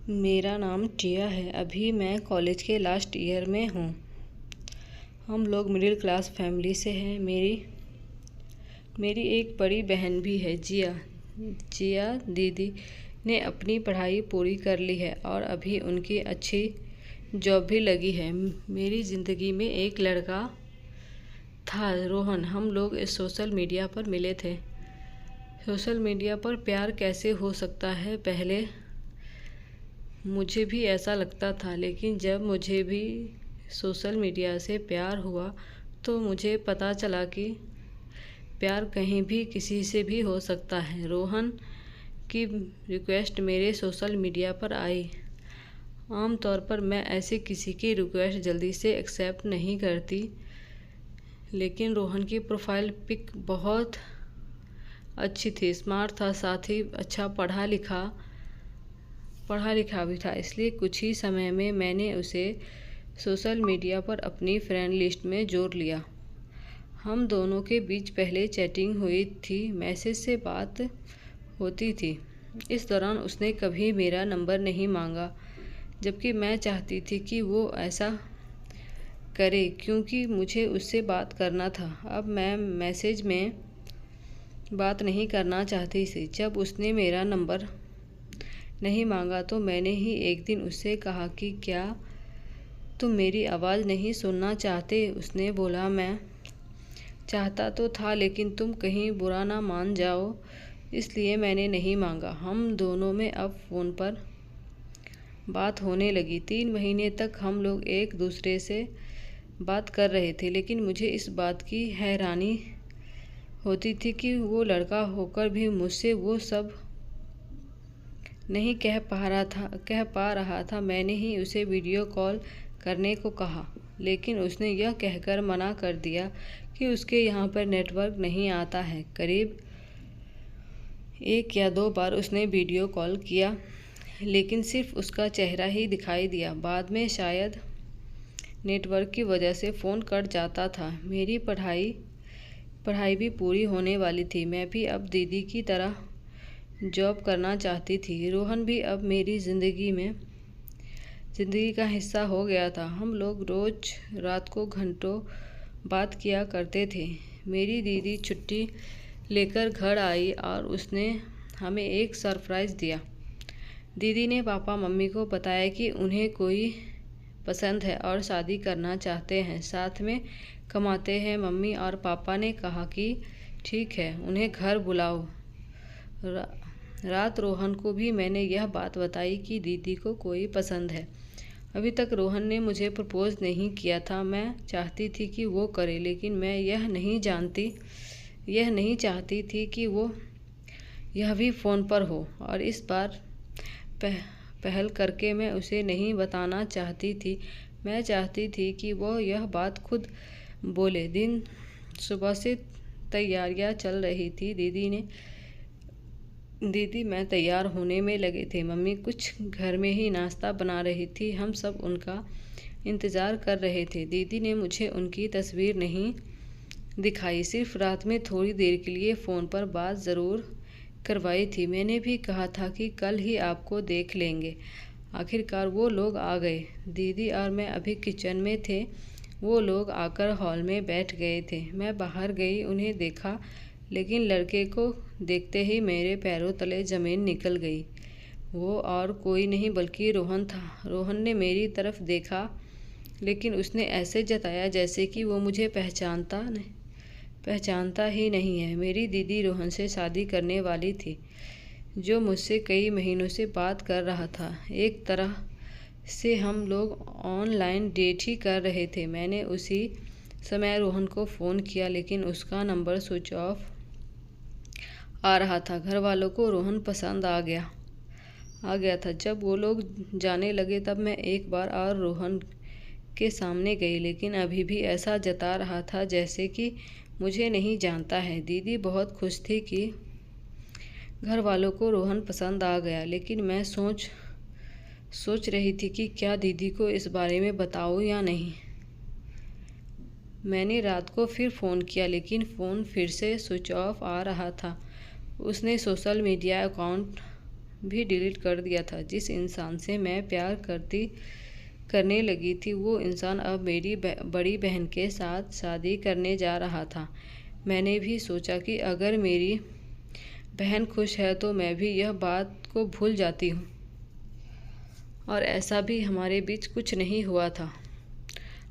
मेरा नाम टिया है। अभी मैं कॉलेज के लास्ट ईयर में हूँ। हम लोग मिडिल क्लास फैमिली से हैं। मेरी एक बड़ी बहन भी है, जिया दीदी ने अपनी पढ़ाई पूरी कर ली है और अभी उनकी अच्छी जॉब भी लगी है। मेरी ज़िंदगी में एक लड़का था, रोहन। हम लोग इस सोशल मीडिया पर मिले थे। सोशल मीडिया पर प्यार कैसे हो सकता है, पहले मुझे भी ऐसा लगता था, लेकिन जब मुझे भी सोशल मीडिया से प्यार हुआ तो मुझे पता चला कि प्यार कहीं भी किसी से भी हो सकता है। रोहन की रिक्वेस्ट मेरे सोशल मीडिया पर आई। आमतौर पर मैं ऐसे किसी की रिक्वेस्ट जल्दी से एक्सेप्ट नहीं करती, लेकिन रोहन की प्रोफाइल पिक बहुत अच्छी थी, स्मार्ट था, साथ ही अच्छा पढ़ा लिखा भी था। इसलिए कुछ ही समय में मैंने उसे सोशल मीडिया पर अपनी फ्रेंड लिस्ट में जोड़ लिया। हम दोनों के बीच पहले चैटिंग हुई थी, मैसेज से बात होती थी। इस दौरान उसने कभी मेरा नंबर नहीं मांगा, जबकि मैं चाहती थी कि वो ऐसा करे, क्योंकि मुझे उससे बात करना था। अब मैं मैसेज में बात नहीं करना चाहती थी। जब उसने मेरा नंबर नहीं मांगा तो मैंने ही एक दिन उससे कहा कि क्या तुम मेरी आवाज़ नहीं सुनना चाहते? उसने बोला, मैं चाहता तो था, लेकिन तुम कहीं बुरा ना मान जाओ, इसलिए मैंने नहीं मांगा। हम दोनों में अब फ़ोन पर बात होने लगी। 3 महीने तक हम लोग एक दूसरे से बात कर रहे थे, लेकिन मुझे इस बात की हैरानी होती थी कि वो लड़का होकर भी मुझसे वो सब नहीं कह पा रहा था। मैंने ही उसे वीडियो कॉल करने को कहा, लेकिन उसने यह कहकर मना कर दिया कि उसके यहाँ पर नेटवर्क नहीं आता है। करीब 1 या 2 बार उसने वीडियो कॉल किया, लेकिन सिर्फ उसका चेहरा ही दिखाई दिया। बाद में शायद नेटवर्क की वजह से फ़ोन कट जाता था। मेरी पढ़ाई भी पूरी होने वाली थी। मैं भी अब दीदी की तरह जॉब करना चाहती थी। रोहन भी अब मेरी ज़िंदगी का हिस्सा हो गया था। हम लोग रोज़ रात को घंटों बात किया करते थे। मेरी दीदी छुट्टी लेकर घर आई और उसने हमें एक सरप्राइज़ दिया। दीदी ने पापा मम्मी को बताया कि उन्हें कोई पसंद है और शादी करना चाहते हैं, साथ में कमाते हैं। मम्मी और पापा ने कहा कि ठीक है, उन्हें घर बुलाओ। रात रोहन को भी मैंने यह बात बताई कि दीदी को कोई पसंद है। अभी तक रोहन ने मुझे प्रपोज़ नहीं किया था। मैं चाहती थी कि वो करे, लेकिन मैं यह नहीं चाहती थी कि वो यह भी फ़ोन पर हो। और इस बार पहल करके मैं उसे नहीं बताना चाहती थी। मैं चाहती थी कि वो यह बात खुद बोले। दिन सुबह से तैयारियां चल रही थी। दीदी मैं तैयार होने में लगे थे। मम्मी कुछ घर में ही नाश्ता बना रही थी। हम सब उनका इंतज़ार कर रहे थे। दीदी ने मुझे उनकी तस्वीर नहीं दिखाई, सिर्फ रात में थोड़ी देर के लिए फ़ोन पर बात ज़रूर करवाई थी। मैंने भी कहा था कि कल ही आपको देख लेंगे। आखिरकार वो लोग आ गए। दीदी और मैं अभी किचन में थे। वो लोग आकर हॉल में बैठ गए थे। मैं बाहर गई, उन्हें देखा, लेकिन लड़के को देखते ही मेरे पैरों तले ज़मीन निकल गई। वो और कोई नहीं बल्कि रोहन था। रोहन ने मेरी तरफ देखा, लेकिन उसने ऐसे जताया जैसे कि वो मुझे पहचानता ही नहीं है। मेरी दीदी रोहन से शादी करने वाली थी, जो मुझसे कई महीनों से बात कर रहा था। एक तरह से हम लोग ऑनलाइन डेट ही कर रहे थे। मैंने उसी समय रोहन को फ़ोन किया, लेकिन उसका नंबर स्विच ऑफ आ रहा था। घर वालों को रोहन पसंद आ गया था। जब वो लोग जाने लगे तब मैं एक बार और रोहन के सामने गई, लेकिन अभी भी ऐसा जता रहा था जैसे कि मुझे नहीं जानता है। दीदी बहुत खुश थी कि घर वालों को रोहन पसंद आ गया, लेकिन मैं सोच रही थी कि क्या दीदी को इस बारे में बताऊं या नहीं। मैंने रात को फिर फ़ोन किया, लेकिन फ़ोन फिर से स्विच ऑफ आ रहा था। उसने सोशल मीडिया अकाउंट भी डिलीट कर दिया था। जिस इंसान से मैं प्यार करने लगी थी वो इंसान अब मेरी बड़ी बहन के साथ शादी करने जा रहा था। मैंने भी सोचा कि अगर मेरी बहन खुश है तो मैं भी यह बात को भूल जाती हूँ। और ऐसा भी हमारे बीच कुछ नहीं हुआ था,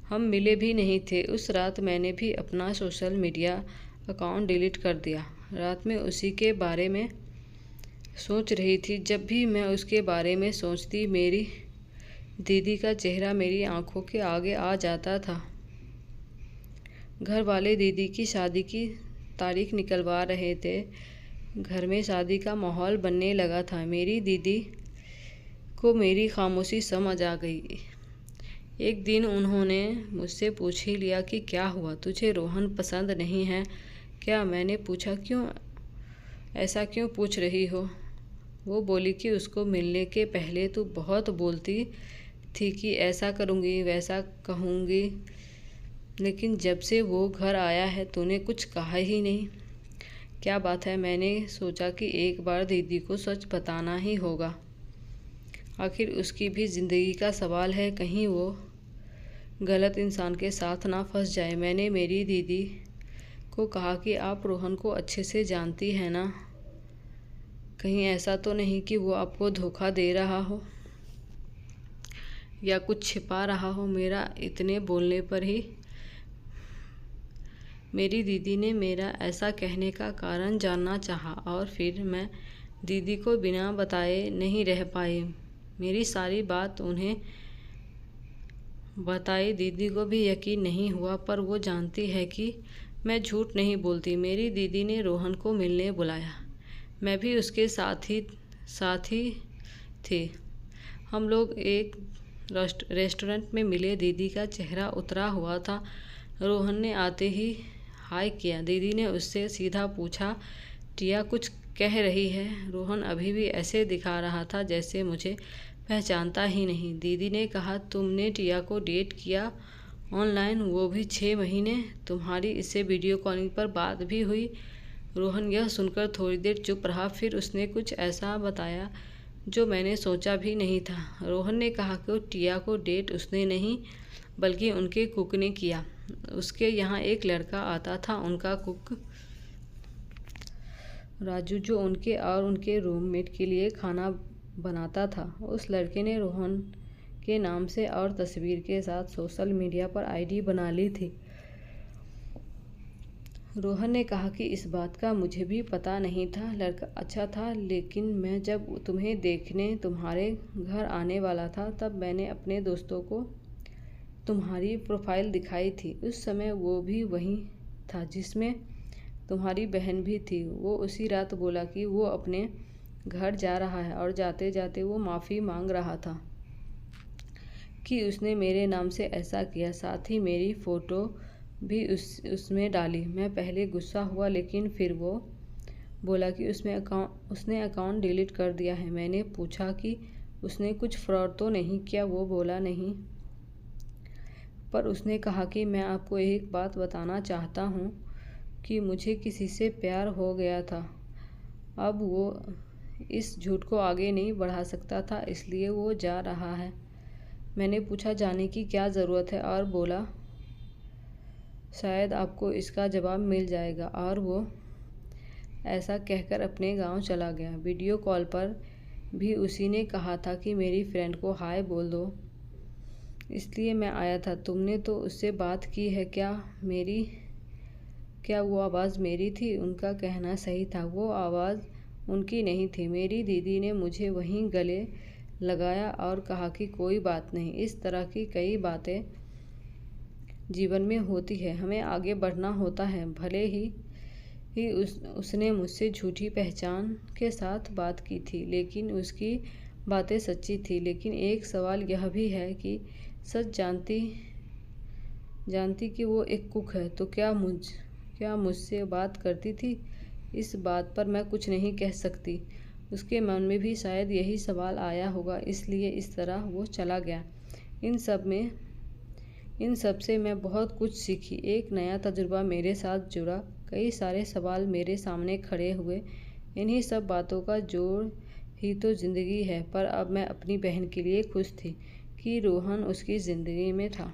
हम मिले भी नहीं थे। उस रात मैंने भी अपना सोशल मीडिया अकाउंट डिलीट कर दिया। रात में उसी के बारे में सोच रही थी। जब भी मैं उसके बारे में सोचती मेरी दीदी का चेहरा मेरी आंखों के आगे आ जाता था। घर वाले दीदी की शादी की तारीख निकलवा रहे थे। घर में शादी का माहौल बनने लगा था। मेरी दीदी को मेरी खामोशी समझ आ गई। एक दिन उन्होंने मुझसे पूछ ही लिया कि क्या हुआ, तुझे रोहन पसंद नहीं है क्या? मैंने पूछा, क्यों, ऐसा क्यों पूछ रही हो? वो बोली कि उसको मिलने के पहले तू बहुत बोलती थी कि ऐसा करूँगी वैसा कहूँगी, लेकिन जब से वो घर आया है तूने कुछ कहा ही नहीं। क्या बात है? मैंने सोचा कि एक बार दीदी को सच बताना ही होगा, आखिर उसकी भी ज़िंदगी का सवाल है, कहीं वो गलत इंसान के साथ ना फंस जाए। मैंने मेरी दीदी को कहा कि आप रोहन को अच्छे से जानती हैं ना, कहीं ऐसा तो नहीं कि वो आपको धोखा दे रहा हो या कुछ छिपा रहा हो। मेरा इतने बोलने पर ही मेरी दीदी ने मेरा ऐसा कहने का कारण जानना चाहा और फिर मैं दीदी को बिना बताए नहीं रह पाई। मेरी सारी बात उन्हें बताई। दीदी को भी यकीन नहीं हुआ, पर वो जानती है कि मैं झूठ नहीं बोलती। मेरी दीदी ने रोहन को मिलने बुलाया। मैं भी उसके साथ ही थे। हम लोग एक रेस्टोरेंट में मिले। दीदी का चेहरा उतरा हुआ था। रोहन ने आते ही हाय किया। दीदी ने उससे सीधा पूछा, टिया कुछ कह रही है? रोहन अभी भी ऐसे दिखा रहा था जैसे मुझे पहचानता ही नहीं। दीदी ने कहा, तुमने टिया को डेट किया ऑनलाइन, वो भी 6 महीने। तुम्हारी इससे वीडियो कॉलिंग पर बात भी हुई? रोहन यह सुनकर थोड़ी देर चुप रहा, फिर उसने कुछ ऐसा बताया जो मैंने सोचा भी नहीं था। रोहन ने कहा कि टिया को डेट उसने नहीं बल्कि उनके कुक ने किया। उसके यहाँ एक लड़का आता था, उनका कुक राजू, जो उनके और उनके रूममेट के लिए खाना बनाता था। उस लड़के ने रोहन के नाम से और तस्वीर के साथ सोशल मीडिया पर आईडी बना ली थी। रोहन ने कहा कि इस बात का मुझे भी पता नहीं था। लड़का अच्छा था, लेकिन मैं जब तुम्हें देखने तुम्हारे घर आने वाला था तब मैंने अपने दोस्तों को तुम्हारी प्रोफाइल दिखाई थी। उस समय वो भी वहीं था जिसमें तुम्हारी बहन भी थी। वो उसी रात बोला कि वो अपने घर जा रहा है और जाते जाते वो माफ़ी मांग रहा था कि उसने मेरे नाम से ऐसा किया। साथ ही मेरी फ़ोटो भी उसमें डाली। मैं पहले गुस्सा हुआ, लेकिन फिर वो बोला कि उसने अकाउंट डिलीट कर दिया है। मैंने पूछा कि उसने कुछ फ्रॉड तो नहीं किया? वो बोला नहीं, पर उसने कहा कि मैं आपको एक बात बताना चाहता हूँ कि मुझे किसी से प्यार हो गया था। अब वो इस झूठ को आगे नहीं बढ़ा सकता था, इसलिए वो जा रहा है। मैंने पूछा, जाने की क्या ज़रूरत है? और बोला, शायद आपको इसका जवाब मिल जाएगा। और वो ऐसा कहकर अपने गांव चला गया। वीडियो कॉल पर भी उसी ने कहा था कि मेरी फ्रेंड को हाय बोल दो, इसलिए मैं आया था। तुमने तो उससे बात की है क्या? क्या वो आवाज़ मेरी थी? उनका कहना सही था, वो आवाज़ उनकी नहीं थी। मेरी दीदी ने मुझे वहीं गले लगाया और कहा कि कोई बात नहीं, इस तरह की कई बातें जीवन में होती है, हमें आगे बढ़ना होता है। भले ही उसने मुझसे झूठी पहचान के साथ बात की थी, लेकिन उसकी बातें सच्ची थी। लेकिन एक सवाल यह भी है कि सच जानती कि वो एक कुक है तो क्या मुझसे बात करती थी? इस बात पर मैं कुछ नहीं कह सकती। उसके मन में भी शायद यही सवाल आया होगा, इसलिए इस तरह वो चला गया। इन सब से मैं बहुत कुछ सीखी। एक नया तजुर्बा मेरे साथ जुड़ा, कई सारे सवाल मेरे सामने खड़े हुए। इन्हीं सब बातों का जोड़ ही तो ज़िंदगी है। पर अब मैं अपनी बहन के लिए खुश थी कि रोहन उसकी ज़िंदगी में था।